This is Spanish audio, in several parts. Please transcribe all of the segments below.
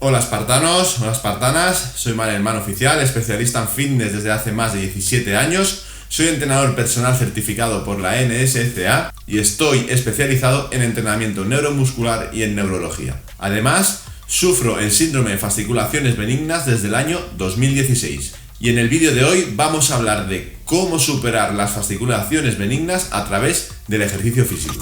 Hola espartanos, hola espartanas, soy Manuel Oficial, especialista en fitness desde hace más de 17 años, soy entrenador personal certificado por la NSCA y estoy especializado en entrenamiento neuromuscular y en neurología. Además, sufro el síndrome de fasciculaciones benignas desde el año 2016 y en el vídeo de hoy vamos a hablar de cómo superar las fasciculaciones benignas a través del ejercicio físico.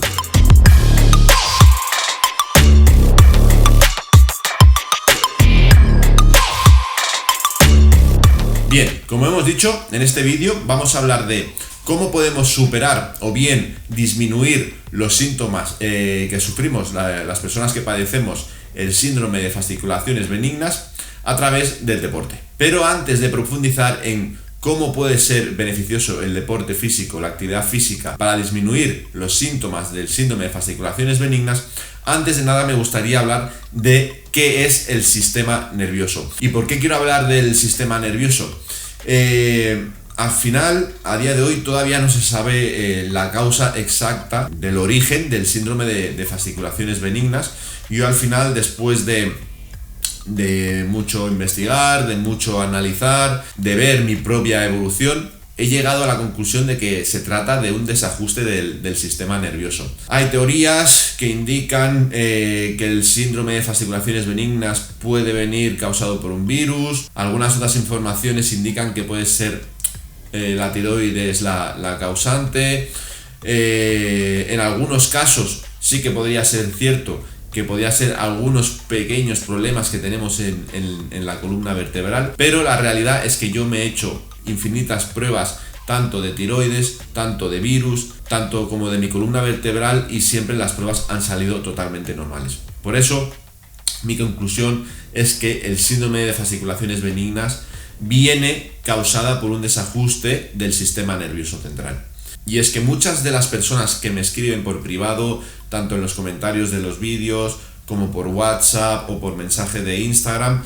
Bien, como hemos dicho, en este vídeo vamos a hablar de cómo podemos superar o bien disminuir los síntomas que sufrimos las personas que padecemos el síndrome de fasciculaciones benignas a través del deporte. Pero antes de profundizar en cómo puede ser beneficioso el deporte físico, la actividad física, para disminuir los síntomas del síndrome de fasciculaciones benignas, antes de nada me gustaría hablar de qué es el sistema nervioso. ¿Y por qué quiero hablar del sistema nervioso? Al final, a día de hoy, todavía no se sabe la causa exacta del origen del síndrome de fasciculaciones benignas. Yo al final, después de mucho investigar, de mucho analizar, de ver mi propia evolución, he llegado a la conclusión de que se trata de un desajuste del sistema nervioso. Hay teorías que indican que el síndrome de fasciculaciones benignas puede venir causado por un virus. Algunas otras informaciones indican que puede ser la tiroides la causante. En algunos casos sí que podría ser cierto que podría ser algunos pequeños problemas que tenemos en la columna vertebral, pero la realidad es que yo me he hecho infinitas pruebas tanto de tiroides, tanto de virus, tanto como de mi columna vertebral y siempre las pruebas han salido totalmente normales. Por eso, mi conclusión es que el síndrome de fasciculaciones benignas viene causada por un desajuste del sistema nervioso central. Y es que muchas de las personas que me escriben por privado, tanto en los comentarios de los vídeos, como por WhatsApp o por mensaje de Instagram,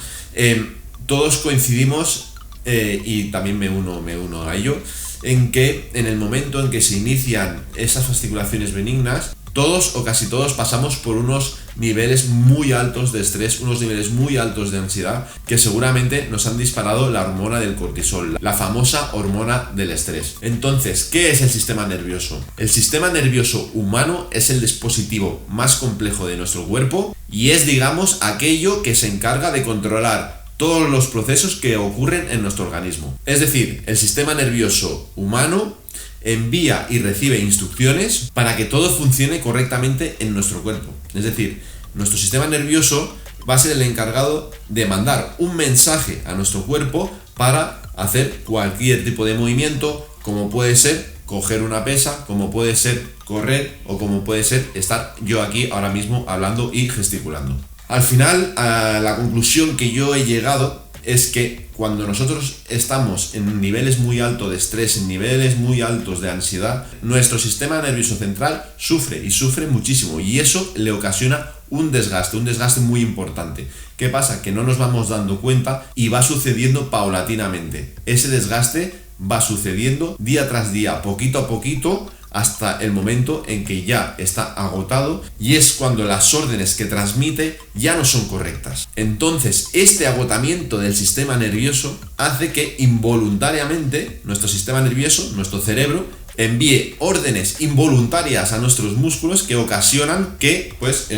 todos coincidimos, y también me uno a ello, en que en el momento en que se inician esas fasciculaciones benignas, todos o casi todos pasamos por unos niveles muy altos de estrés, unos niveles muy altos de ansiedad que seguramente nos han disparado la hormona del cortisol, la famosa hormona del estrés. Entonces, ¿qué es el sistema nervioso? El sistema nervioso humano es el dispositivo más complejo de nuestro cuerpo y es, digamos, aquello que se encarga de controlar todos los procesos que ocurren en nuestro organismo. Es decir, el sistema nervioso humano envía y recibe instrucciones para que todo funcione correctamente en nuestro cuerpo. Es decir, nuestro sistema nervioso va a ser el encargado de mandar un mensaje a nuestro cuerpo para hacer cualquier tipo de movimiento, como puede ser coger una pesa, como puede ser correr o como puede ser estar yo aquí ahora mismo hablando y gesticulando. Al final, a la conclusión que yo he llegado es que cuando nosotros estamos en niveles muy altos de estrés, en niveles muy altos de ansiedad, nuestro sistema nervioso central sufre y sufre muchísimo y eso le ocasiona un desgaste muy importante. ¿Qué pasa? Que no nos vamos dando cuenta y va sucediendo paulatinamente. Ese desgaste va sucediendo día tras día, poquito a poquito, hasta el momento en que ya está agotado y es cuando las órdenes que transmite ya no son correctas. Entonces, este agotamiento del sistema nervioso hace que involuntariamente nuestro sistema nervioso, nuestro cerebro, envíe órdenes involuntarias a nuestros músculos que ocasionan que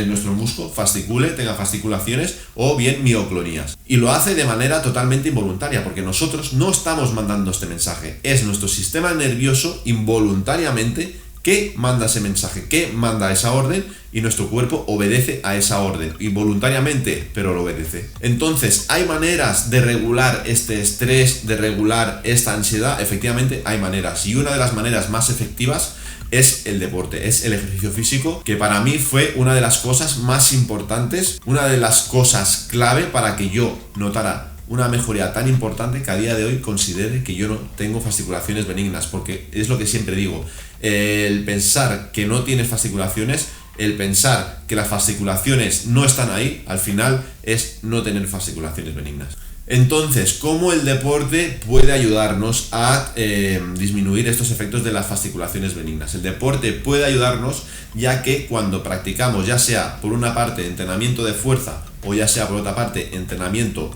nuestro músculo fascicule, tenga fasciculaciones o bien mioclonías. Y lo hace de manera totalmente involuntaria porque nosotros no estamos mandando este mensaje. Es nuestro sistema nervioso involuntariamente que manda ese mensaje, que manda esa orden y nuestro cuerpo obedece a esa orden, involuntariamente, pero lo obedece. Entonces, ¿hay maneras de regular este estrés, de regular esta ansiedad? Efectivamente, hay maneras y una de las maneras más efectivas es el deporte, es el ejercicio físico, que para mí fue una de las cosas más importantes, una de las cosas clave para que yo notara una mejoría tan importante que a día de hoy considere que yo no tengo fasciculaciones benignas, porque es lo que siempre digo, el pensar que no tienes fasciculaciones, el pensar que las fasciculaciones no están ahí, al final es no tener fasciculaciones benignas. Entonces, ¿cómo el deporte puede ayudarnos a disminuir estos efectos de las fasciculaciones benignas? El deporte puede ayudarnos ya que cuando practicamos, ya sea por una parte entrenamiento de fuerza o ya sea por otra parte entrenamiento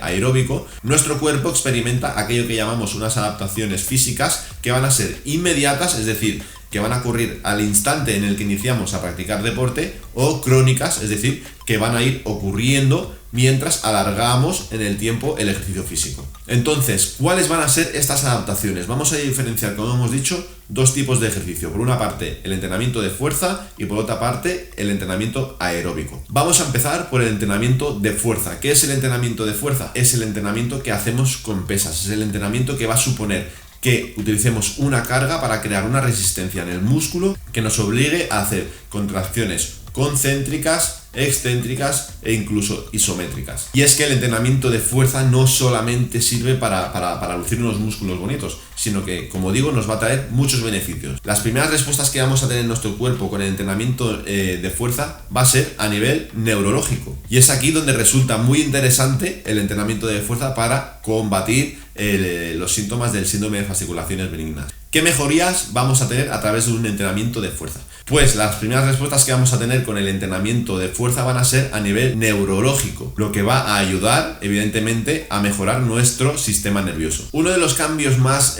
aeróbico, nuestro cuerpo experimenta aquello que llamamos unas adaptaciones físicas que van a ser inmediatas, es decir, que van a ocurrir al instante en el que iniciamos a practicar deporte, o crónicas, es decir, que van a ir ocurriendo mientras alargamos en el tiempo el ejercicio físico. Entonces, ¿cuáles van a ser estas adaptaciones? Vamos a diferenciar, como hemos dicho, dos tipos de ejercicio. Por una parte, el entrenamiento de fuerza y por otra parte, el entrenamiento aeróbico. Vamos a empezar por el entrenamiento de fuerza. ¿Qué es el entrenamiento de fuerza? Es el entrenamiento que hacemos con pesas. Es el entrenamiento que va a suponer que utilicemos una carga para crear una resistencia en el músculo que nos obligue a hacer contracciones concéntricas, excéntricas e incluso isométricas. Y es que el entrenamiento de fuerza no solamente sirve para lucir unos músculos bonitos, sino que, como digo, nos va a traer muchos beneficios. Las primeras respuestas que vamos a tener en nuestro cuerpo con el entrenamiento de fuerza va a ser a nivel neurológico. Y es aquí donde resulta muy interesante el entrenamiento de fuerza para combatir los síntomas del síndrome de fasciculaciones benignas. ¿Qué mejorías vamos a tener a través de un entrenamiento de fuerza? Pues las primeras respuestas que vamos a tener con el entrenamiento de fuerza van a ser a nivel neurológico, lo que va a ayudar, evidentemente, a mejorar nuestro sistema nervioso. Uno de los cambios más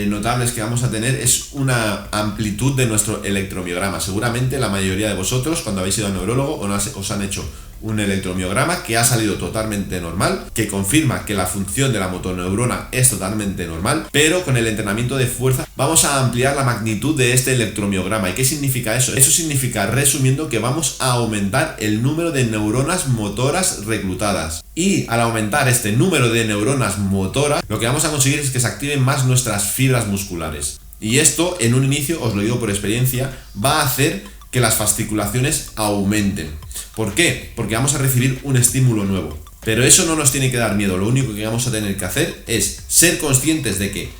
notables que vamos a tener es una amplitud de nuestro electromiograma. Seguramente la mayoría de vosotros, cuando habéis ido al neurólogo, os han hecho un electromiograma que ha salido totalmente normal, que confirma que la función de la motoneurona es totalmente normal, pero con el entrenamiento de fuerza vamos a ampliar la magnitud de este electromiograma. ¿Y qué significa eso? Eso significa, resumiendo, que vamos a aumentar el número de neuronas motoras reclutadas. Y al aumentar este número de neuronas motoras, lo que vamos a conseguir es que se activen más nuestras fibras musculares. Y esto, en un inicio, os lo digo por experiencia, va a hacer que las fasciculaciones aumenten. ¿Por qué? Porque vamos a recibir un estímulo nuevo. Pero eso no nos tiene que dar miedo. Lo único que vamos a tener que hacer es ser conscientes de que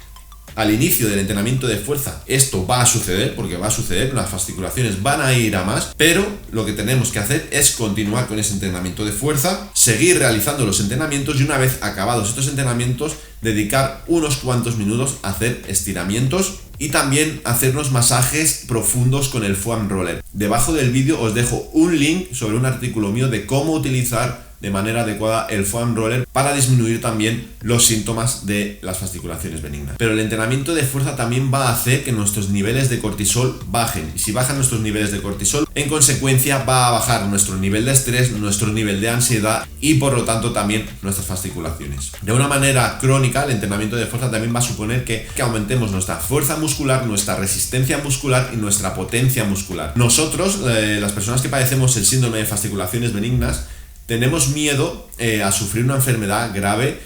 al inicio del entrenamiento de fuerza esto va a suceder, porque va a suceder, las fasciculaciones van a ir a más, pero lo que tenemos que hacer es continuar con ese entrenamiento de fuerza, seguir realizando los entrenamientos y una vez acabados estos entrenamientos, dedicar unos cuantos minutos a hacer estiramientos y también hacernos masajes profundos con el foam roller. Debajo del vídeo os dejo un link sobre un artículo mío de cómo utilizar de manera adecuada el foam roller para disminuir también los síntomas de las fasciculaciones benignas. Pero el entrenamiento de fuerza también va a hacer que nuestros niveles de cortisol bajen, y si bajan nuestros niveles de cortisol, en consecuencia va a bajar nuestro nivel de estrés, nuestro nivel de ansiedad y por lo tanto también nuestras fasciculaciones. De una manera crónica, el entrenamiento de fuerza también va a suponer que aumentemos nuestra fuerza muscular, nuestra resistencia muscular y nuestra potencia muscular. Nosotros, las personas que padecemos el síndrome de fasciculaciones benignas, tenemos miedo a sufrir una enfermedad grave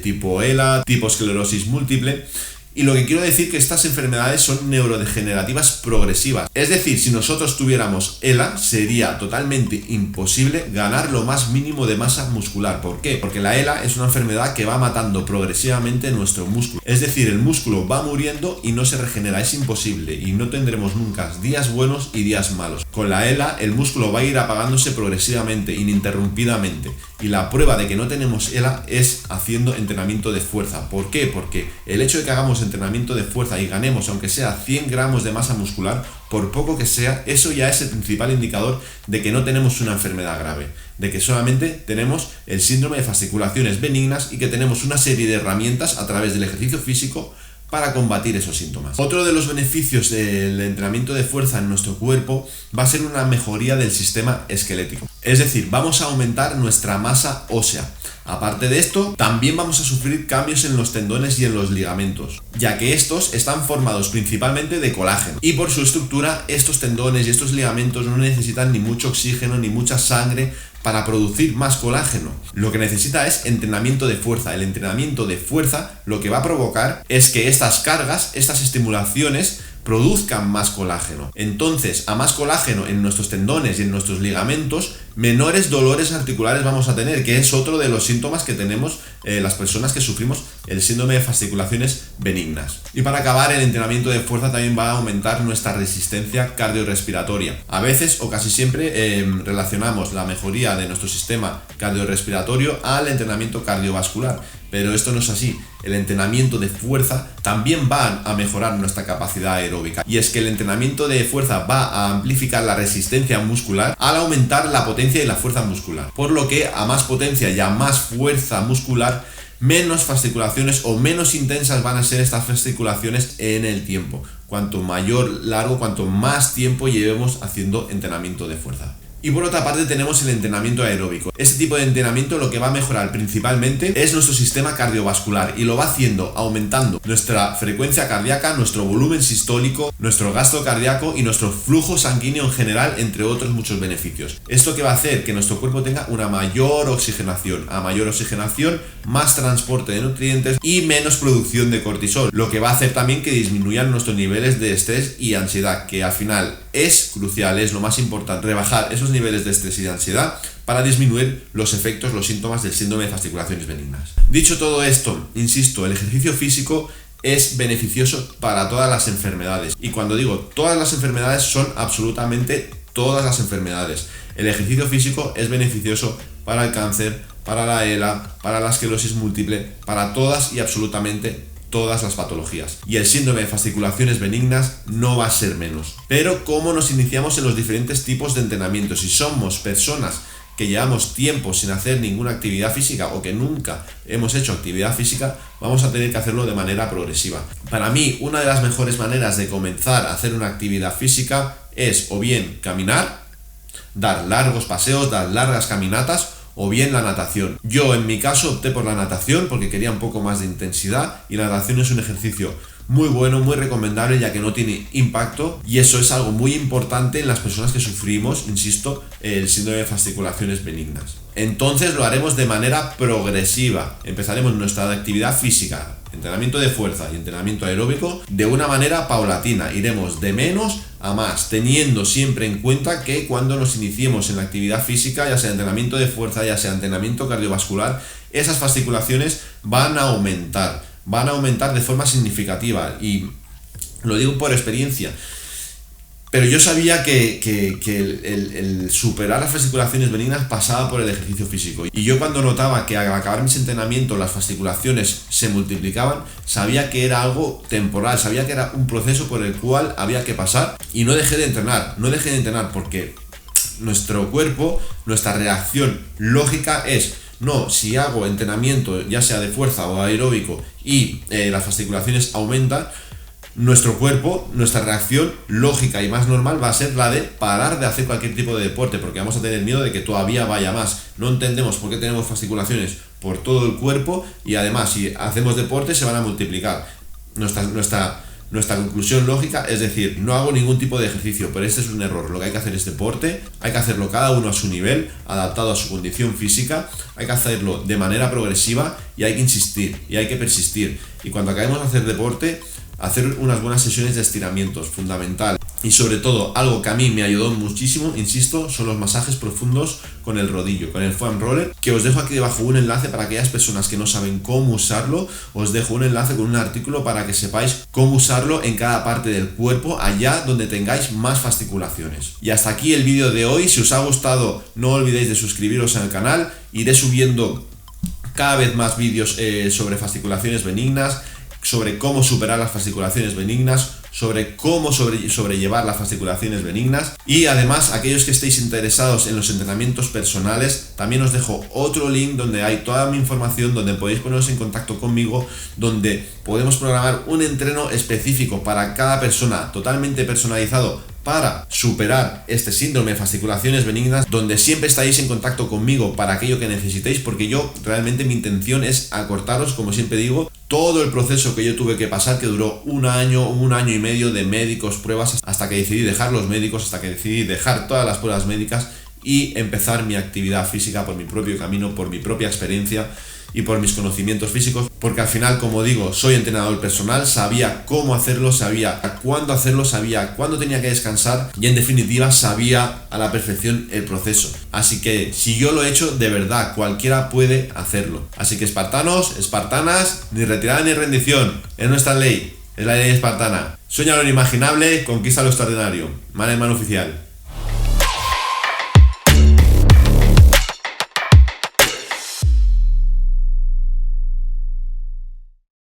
tipo ELA, tipo esclerosis múltiple. Y lo que quiero decir que estas enfermedades son neurodegenerativas progresivas. Es decir, si nosotros tuviéramos ELA, sería totalmente imposible ganar lo más mínimo de masa muscular. ¿Por qué? Porque la ELA es una enfermedad que va matando progresivamente nuestro músculo. Es decir, el músculo va muriendo y no se regenera. Es imposible y no tendremos nunca días buenos y días malos. Con la ELA, el músculo va a ir apagándose progresivamente, ininterrumpidamente. Y la prueba de que no tenemos ELA es haciendo entrenamiento de fuerza. ¿Por qué? Porque el hecho de que hagamos entrenamiento de fuerza y ganemos aunque sea 100 gramos de masa muscular, por poco que sea, eso ya es el principal indicador de que no tenemos una enfermedad grave, de que solamente tenemos el síndrome de fasciculaciones benignas y que tenemos una serie de herramientas a través del ejercicio físico para combatir esos síntomas. Otro de los beneficios del entrenamiento de fuerza en nuestro cuerpo va a ser una mejoría del sistema esquelético. Es decir, vamos a aumentar nuestra masa ósea. Aparte de esto, también vamos a sufrir cambios en los tendones y en los ligamentos, ya que estos están formados principalmente de colágeno. Y por su estructura, estos tendones y estos ligamentos no necesitan ni mucho oxígeno ni mucha sangre para producir más colágeno. Lo que necesita es entrenamiento de fuerza. El entrenamiento de fuerza lo que va a provocar es que estas cargas, estas estimulaciones, produzcan más colágeno. Entonces, a más colágeno en nuestros tendones y en nuestros ligamentos, menores dolores articulares vamos a tener, que es otro de los síntomas que tenemos las personas que sufrimos el síndrome de fasciculaciones benignas. Y para acabar, el entrenamiento de fuerza también va a aumentar nuestra resistencia cardiorrespiratoria. A veces o casi siempre relacionamos la mejoría de nuestro sistema cardiorrespiratorio al entrenamiento cardiovascular, pero esto no es así. El entrenamiento de fuerza también va a mejorar nuestra capacidad aeróbica. Y es que el entrenamiento de fuerza va a amplificar la resistencia muscular al aumentar la potencia y la fuerza muscular. Por lo que a más potencia y a más fuerza muscular, menos fasciculaciones o menos intensas van a ser estas fasciculaciones en el tiempo. Cuanto largo, cuanto más tiempo llevemos haciendo entrenamiento de fuerza. Y por otra parte tenemos el entrenamiento aeróbico. Este tipo de entrenamiento lo que va a mejorar principalmente es nuestro sistema cardiovascular y lo va haciendo aumentando nuestra frecuencia cardíaca, nuestro volumen sistólico, nuestro gasto cardíaco y nuestro flujo sanguíneo en general, entre otros muchos beneficios. Esto que va a hacer que nuestro cuerpo tenga una mayor oxigenación. A mayor oxigenación, más transporte de nutrientes y menos producción de cortisol, lo que va a hacer también que disminuyan nuestros niveles de estrés y ansiedad, que al final es crucial, es lo más importante, rebajar esos niveles de estrés y de ansiedad para disminuir los efectos, los síntomas del síndrome de fasciculaciones benignas. Dicho todo esto, insisto, el ejercicio físico es beneficioso para todas las enfermedades. Y cuando digo todas las enfermedades, son absolutamente todas las enfermedades. El ejercicio físico es beneficioso para el cáncer, para la ELA, para la esclerosis múltiple, para todas y absolutamente todas las patologías. Y el síndrome de fasciculaciones benignas no va a ser menos. Pero ¿cómo nos iniciamos en los diferentes tipos de entrenamiento? Si somos personas que llevamos tiempo sin hacer ninguna actividad física o que nunca hemos hecho actividad física, vamos a tener que hacerlo de manera progresiva. Para mí, una de las mejores maneras de comenzar a hacer una actividad física es o bien caminar, dar largos paseos, dar largas caminatas, o bien la natación. Yo en mi caso opté por la natación porque quería un poco más de intensidad, y la natación es un ejercicio muy bueno, muy recomendable, ya que no tiene impacto, y eso es algo muy importante en las personas que sufrimos, insisto, el síndrome de fasciculaciones benignas. Entonces lo haremos de manera progresiva. Empezaremos nuestra actividad física, entrenamiento de fuerza y entrenamiento aeróbico de una manera paulatina. Iremos de menos a más, teniendo siempre en cuenta que cuando nos iniciemos en la actividad física, ya sea entrenamiento de fuerza, ya sea entrenamiento cardiovascular, esas fasciculaciones van a aumentar de forma significativa, y lo digo por experiencia. Pero yo sabía que el superar las fasciculaciones benignas pasaba por el ejercicio físico. Y yo, cuando notaba que al acabar mis entrenamientos las fasciculaciones se multiplicaban, sabía que era algo temporal, sabía que era un proceso por el cual había que pasar, y no dejé de entrenar porque nuestro cuerpo, nuestra reacción lógica es: no, si hago entrenamiento ya sea de fuerza o aeróbico y las fasciculaciones aumentan, nuestro cuerpo, nuestra reacción lógica y más normal va a ser la de parar de hacer cualquier tipo de deporte, porque vamos a tener miedo de que todavía vaya más. No entendemos por qué tenemos fasciculaciones por todo el cuerpo, y además si hacemos deporte se van a multiplicar. Nuestra conclusión lógica es decir: no hago ningún tipo de ejercicio, pero este es un error. Lo que hay que hacer es deporte, hay que hacerlo cada uno a su nivel, adaptado a su condición física, hay que hacerlo de manera progresiva y hay que insistir y hay que persistir. Y cuando acabemos de hacer deporte, hacer unas buenas sesiones de estiramientos, fundamental. Y sobre todo, algo que a mí me ayudó muchísimo, insisto, son los masajes profundos con el rodillo, con el foam roller, que os dejo aquí debajo un enlace para aquellas personas que no saben cómo usarlo. Os dejo un enlace con un artículo para que sepáis cómo usarlo en cada parte del cuerpo, allá donde tengáis más fasciculaciones. Y hasta aquí el vídeo de hoy. Si os ha gustado, no olvidéis de suscribiros al canal. Iré subiendo cada vez más vídeos sobre fasciculaciones benignas, sobre cómo superar las fasciculaciones benignas, sobre cómo sobrellevar las fasciculaciones benignas. Y además, aquellos que estéis interesados en los entrenamientos personales, también os dejo otro link donde hay toda mi información, donde podéis poneros en contacto conmigo, donde podemos programar un entreno específico para cada persona, totalmente personalizado, para superar este síndrome de fasciculaciones benignas, donde siempre estáis en contacto conmigo para aquello que necesitéis, porque yo realmente mi intención es acortaros, como siempre digo, todo el proceso que yo tuve que pasar, que duró un año y medio de médicos, pruebas, hasta que decidí dejar los médicos, hasta que decidí dejar todas las pruebas médicas y empezar mi actividad física por mi propio camino, por mi propia experiencia y por mis conocimientos físicos, porque al final, como digo, soy entrenador personal, sabía cómo hacerlo, sabía cuándo hacerlo, sabía cuándo tenía que descansar, y en definitiva sabía a la perfección el proceso. Así que si yo lo he hecho, de verdad cualquiera puede hacerlo. Así que, espartanos, espartanas, ni retirada ni rendición, es nuestra ley, es la ley espartana. Sueña lo inimaginable, conquista lo extraordinario. Maneman oficial.